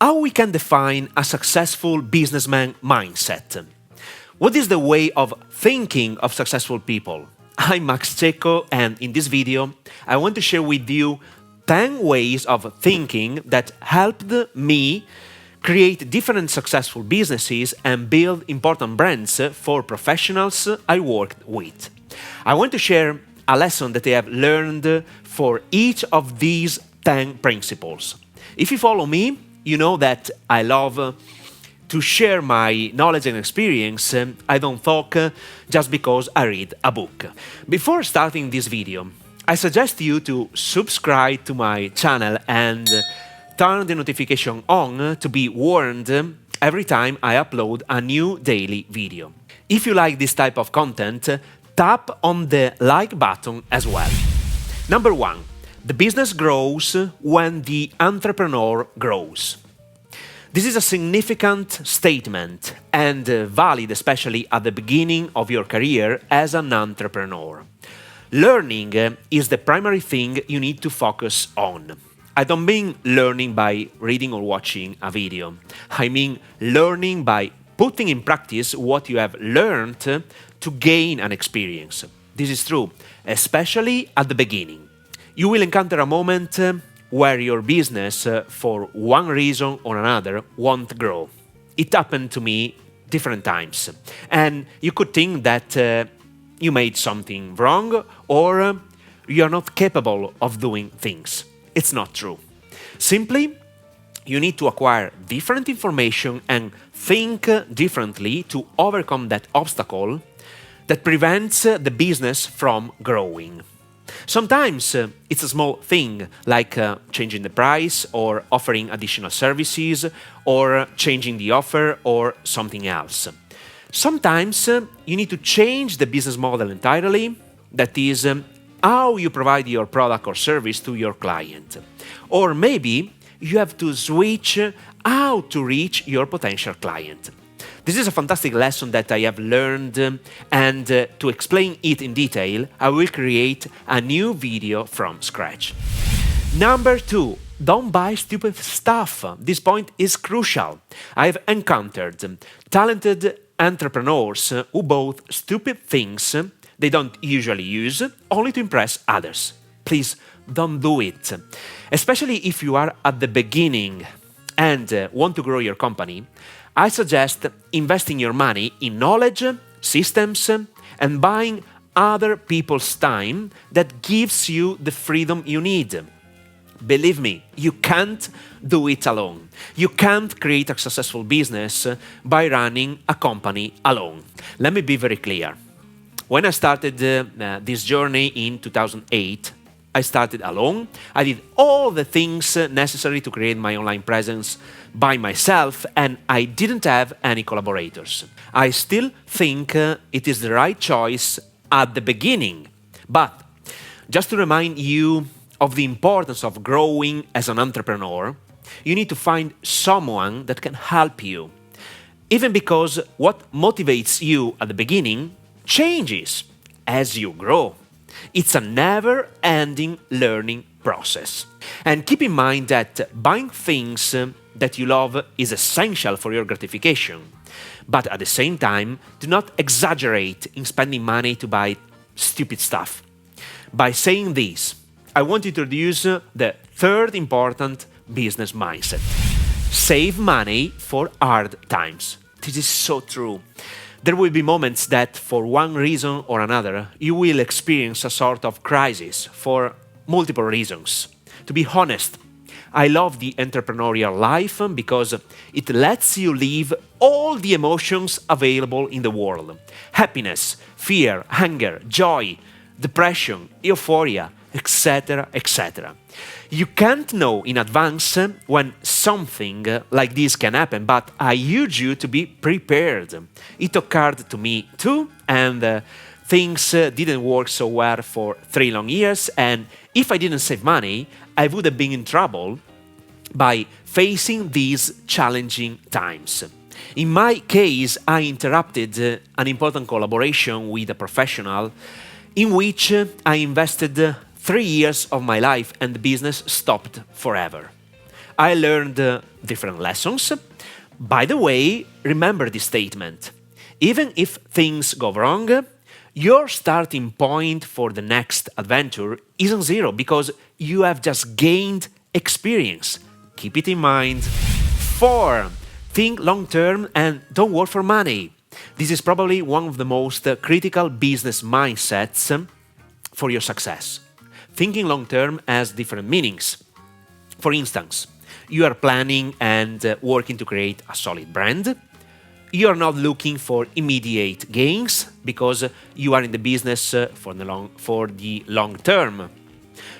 how we can define a successful businessman mindset. What is the way of thinking of successful people? I'm Max Cecco, and in this video, I want to share with you 10 ways of thinking that helped me create different successful businesses and build important brands for professionals I worked with. I want to share a lesson that I have learned for each of these 10 principles. If you follow me, you know that I love to share my knowledge and experience. I don't talk just because I read a book. Before starting this video, I suggest you to subscribe to my channel and turn the notification on to be warned every time I upload a new daily video. If you like this type of content, tap on the like button as well. Number 1. The business grows when the entrepreneur grows. This is a significant statement and valid especially at the beginning of your career as an entrepreneur. Learning is the primary thing you need to focus on. I don't mean learning by reading or watching a video. I mean learning by putting in practice what you have learned to gain an experience. This is true, especially at the beginning. You will encounter a moment where your business, for one reason or another, won't grow. It happened to me different times. And you could think that you made something wrong or you are not capable of doing things. It's not true. Simply, you need to acquire different information and think differently to overcome that obstacle that prevents the business from growing. Sometimes it's a small thing like changing the price or offering additional services or changing the offer or something else. Sometimes you need to change the business model entirely, that is, how you provide your product or service to your client. Or maybe you have to switch how to reach your potential client. This is a fantastic lesson that I have learned, and to explain it in detail, I will create a new video from scratch. Number 2, don't buy stupid stuff. This point is crucial. I've encountered talented entrepreneurs who bought stupid things they don't usually use, only to impress others. Please don't do it. Especially if you are at the beginning and want to grow your company, I suggest investing your money in knowledge, systems, and buying other people's time that gives you the freedom you need. Believe me, you can't do it alone. You can't create a successful business by running a company alone. Let me be very clear. When I started this journey in 2008, I started alone. I did all the things necessary to create my online presence by myself, and I didn't have any collaborators. I still think it is the right choice at the beginning. But just to remind you of the importance of growing as an entrepreneur, you need to find someone that can help you. Even because what motivates you at the beginning changes as you grow. It's a never-ending learning process. And keep in mind that buying things that you love is essential for your gratification. But at the same time, do not exaggerate in spending money to buy stupid stuff. By saying this, I want to introduce the third important business mindset. Save money for hard times. This is so true. There will be moments that, for one reason or another, you will experience a sort of crisis for multiple reasons. To be honest, I love the entrepreneurial life because it lets you live all the emotions available in the world. Happiness, fear, anger, joy, depression, euphoria, etc., etc. You can't know in advance when something like this can happen, but I urge you to be prepared. It occurred to me too, and things didn't work so well for 3 long years, and if I didn't save money, I would have been in trouble by facing these challenging times. In my case, I interrupted an important collaboration with a professional in which I invested 3 years of my life and the business stopped forever. I learned different lessons. By the way, remember this statement. Even if things go wrong, your starting point for the next adventure isn't zero because you have just gained experience. Keep it in mind. 4. Think long term and don't work for money. This is probably one of the most critical business mindsets for your success. Thinking long term has different meanings. For instance, you are planning and working to create a solid brand. You are not looking for immediate gains because you are in the business for the long term.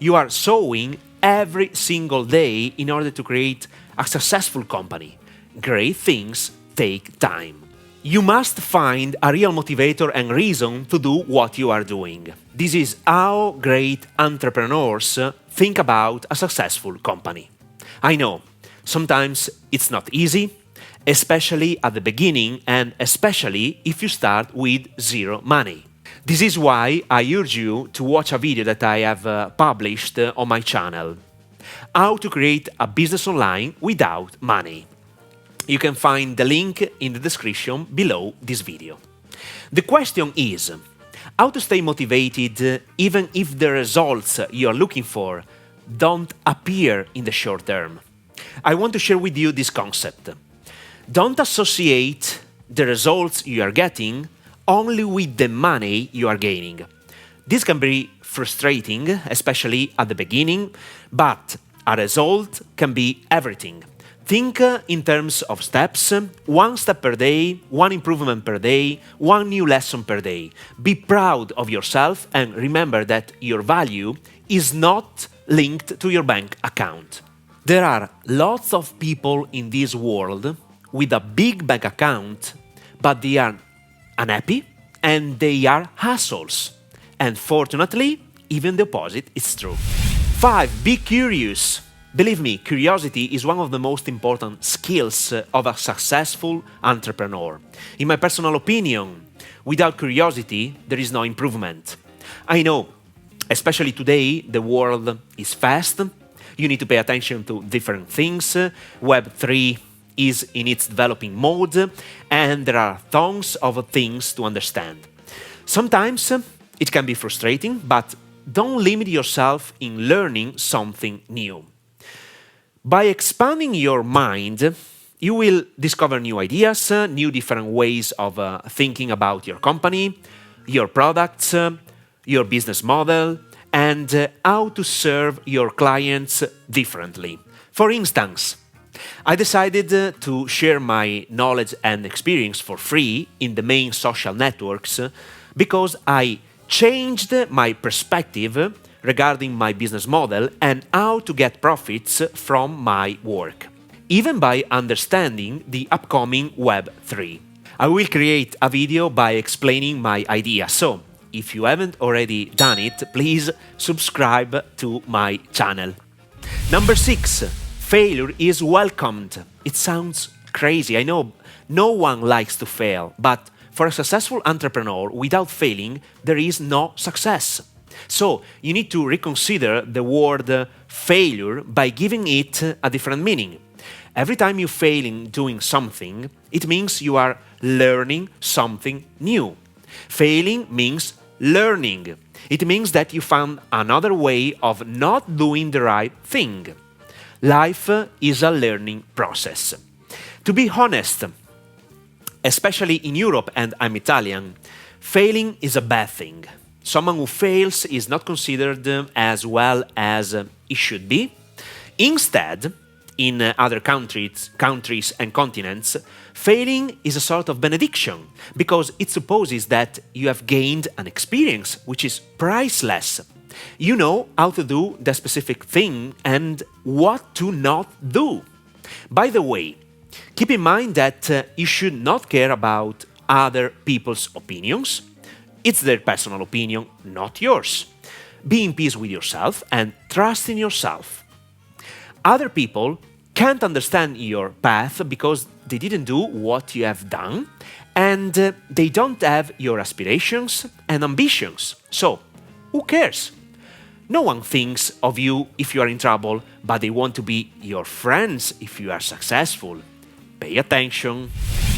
You are sowing every single day in order to create a successful company. Great things take time. You must find a real motivator and reason to do what you are doing. This is how great entrepreneurs think about a successful company. I know, sometimes it's not easy, especially at the beginning and especially if you start with zero money. This is why I urge you to watch a video that I have published on my channel. How to create a business online without money. You can find the link in the description below this video. The question is, how to stay motivated even if the results you are looking for don't appear in the short term. I want to share with you this concept. Don't associate the results you are getting only with the money you are gaining. This can be frustrating, especially at the beginning, but a result can be everything. Think in terms of steps, one step per day, one improvement per day, one new lesson per day. Be proud of yourself and remember that your value is not linked to your bank account. There are lots of people in this world with a big bank account, but they are unhappy and they are hassles. And fortunately, even the opposite is true. 5. Be curious. Believe me, curiosity is one of the most important skills of a successful entrepreneur. In my personal opinion, without curiosity, there is no improvement. I know, especially today, the world is fast. You need to pay attention to different things. Web3 is in its developing mode, and there are tons of things to understand. Sometimes it can be frustrating, but don't limit yourself in learning something new. By expanding your mind, you will discover new ideas, new different ways of thinking about your company, your products, your business model, and how to serve your clients differently. For instance, I decided to share my knowledge and experience for free in the main social networks because I changed my perspective regarding my business model and how to get profits from my work, even by understanding the upcoming Web3. I will create a video by explaining my idea, so if you haven't already done it, please subscribe to my channel. Number 6. Failure is welcomed. It sounds crazy, I know, no one likes to fail, but for a successful entrepreneur, without failing, there is no success. So, you need to reconsider the word failure by giving it a different meaning. Every time you fail in doing something, it means you are learning something new. Failing means learning. It means that you found another way of not doing the right thing. Life is a learning process. To be honest, especially in Europe, and I'm Italian, failing is a bad thing. Someone who fails is not considered as well as it should be. Instead, in other countries and continents, failing is a sort of benediction because it supposes that you have gained an experience which is priceless. You know how to do the specific thing and what to not do. By the way, keep in mind that you should not care about other people's opinions. It's their personal opinion, not yours. Be in peace with yourself and trust in yourself. Other people can't understand your path because they didn't do what you have done and they don't have your aspirations and ambitions. So, who cares? No one thinks of you if you are in trouble, but they want to be your friends if you are successful. Pay attention.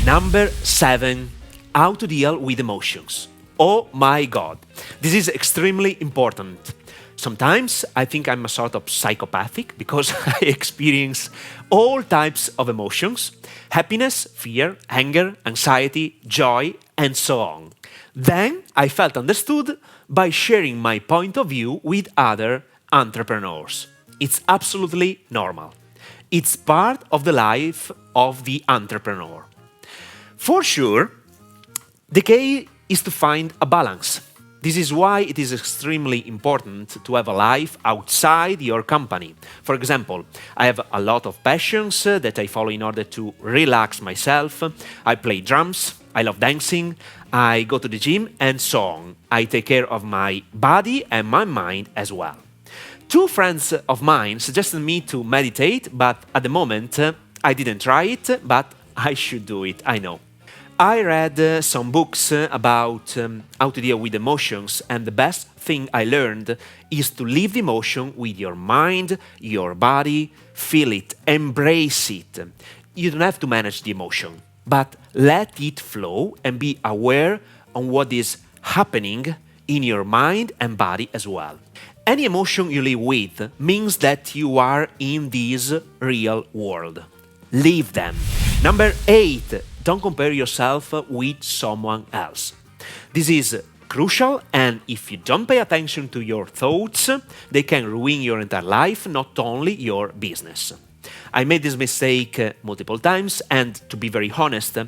Number 7. How to deal with emotions. Oh my God, this is extremely important. Sometimes I think I'm a sort of psychopathic because I experience all types of emotions: happiness, fear, anger, anxiety, joy, and so on. Then I felt understood by sharing my point of view with other entrepreneurs. It's absolutely normal. It's part of the life of the entrepreneur. For sure, the key is to find a balance. This is why it is extremely important to have a life outside your company. For example, I have a lot of passions that I follow in order to relax myself. I play drums, I love dancing, I go to the gym, and so on. I take care of my body and my mind as well. 2 friends of mine suggested me to meditate, but at the moment I didn't try it, but I should do it, I know. I read some books about how to deal with emotions, and the best thing I learned is to live the emotion with your mind, your body, feel it, embrace it. You don't have to manage the emotion, but let it flow and be aware of what is happening in your mind and body as well. Any emotion you live with means that you are in this real world. Live them. Number 8. Don't compare yourself with someone else. This is crucial, and if you don't pay attention to your thoughts, they can ruin your entire life, not only your business. I made this mistake multiple times, and to be very honest,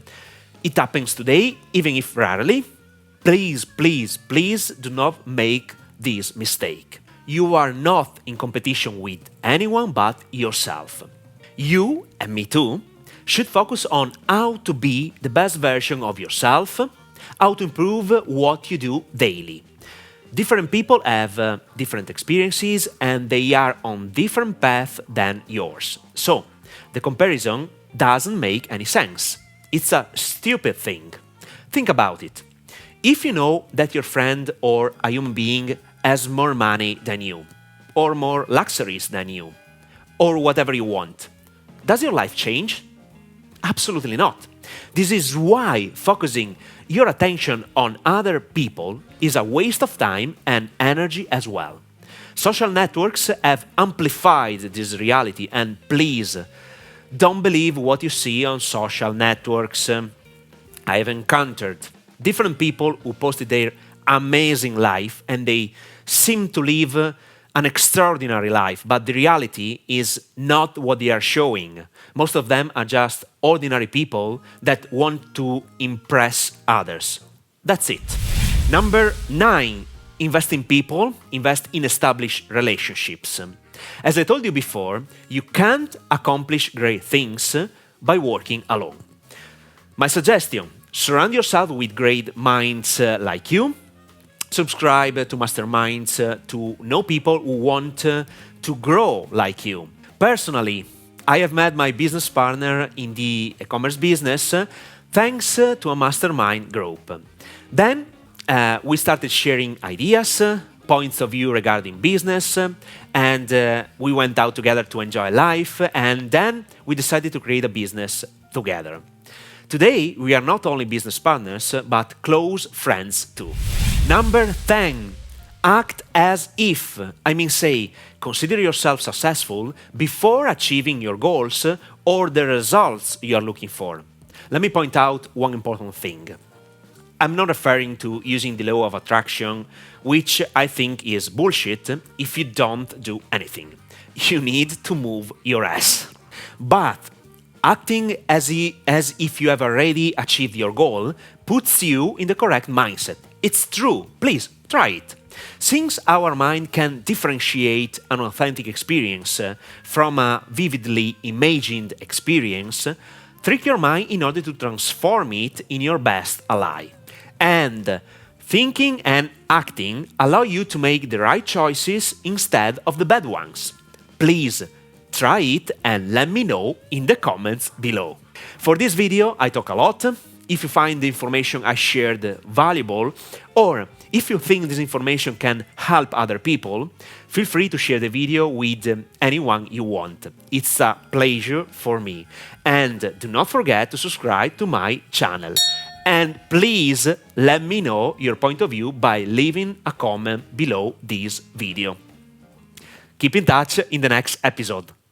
it happens today, even if rarely. Please, please, please do not make this mistake. You are not in competition with anyone but yourself. You, and me too, should focus on how to be the best version of yourself, how to improve what you do daily. Different people have different experiences and they are on different paths than yours. So, the comparison doesn't make any sense. It's a stupid thing. Think about it. If you know that your friend or a human being has more money than you, or more luxuries than you, or whatever you want, does your life change? Absolutely not. This is why focusing your attention on other people is a waste of time and energy as well. Social networks have amplified this reality, and please, don't believe what you see on social networks. I have encountered different people who posted their amazing life and they seem to live an extraordinary life, but the reality is not what they are showing. Most of them are just ordinary people that want to impress others. That's it. Number 9, invest in people, invest in established relationships. As I told you before, you can't accomplish great things by working alone. My suggestion, surround yourself with great minds like you. Subscribe to masterminds to know people who want to grow like you. Personally, I have met my business partner in the e-commerce business thanks to a mastermind group. Then we started sharing ideas, points of view regarding business, and we went out together to enjoy life, and then we decided to create a business together. Today, we are not only business partners, but close friends too. Number 10, act as if, consider yourself successful before achieving your goals or the results you are looking for. Let me point out one important thing. I'm not referring to using the law of attraction, which I think is bullshit if you don't do anything. You need to move your ass. But acting as if you have already achieved your goal puts you in the correct mindset. It's true. Please, try it. Since our mind can differentiate an authentic experience from a vividly imagined experience, trick your mind in order to transform it in your best ally. And thinking and acting allow you to make the right choices instead of the bad ones. Please, try it and let me know in the comments below. For this video, I talk a lot. If you find the information I shared valuable, or if you think this information can help other people, feel free to share the video with anyone you want. It's a pleasure for me. And do not forget to subscribe to my channel. And please let me know your point of view by leaving a comment below this video. Keep in touch in the next episode.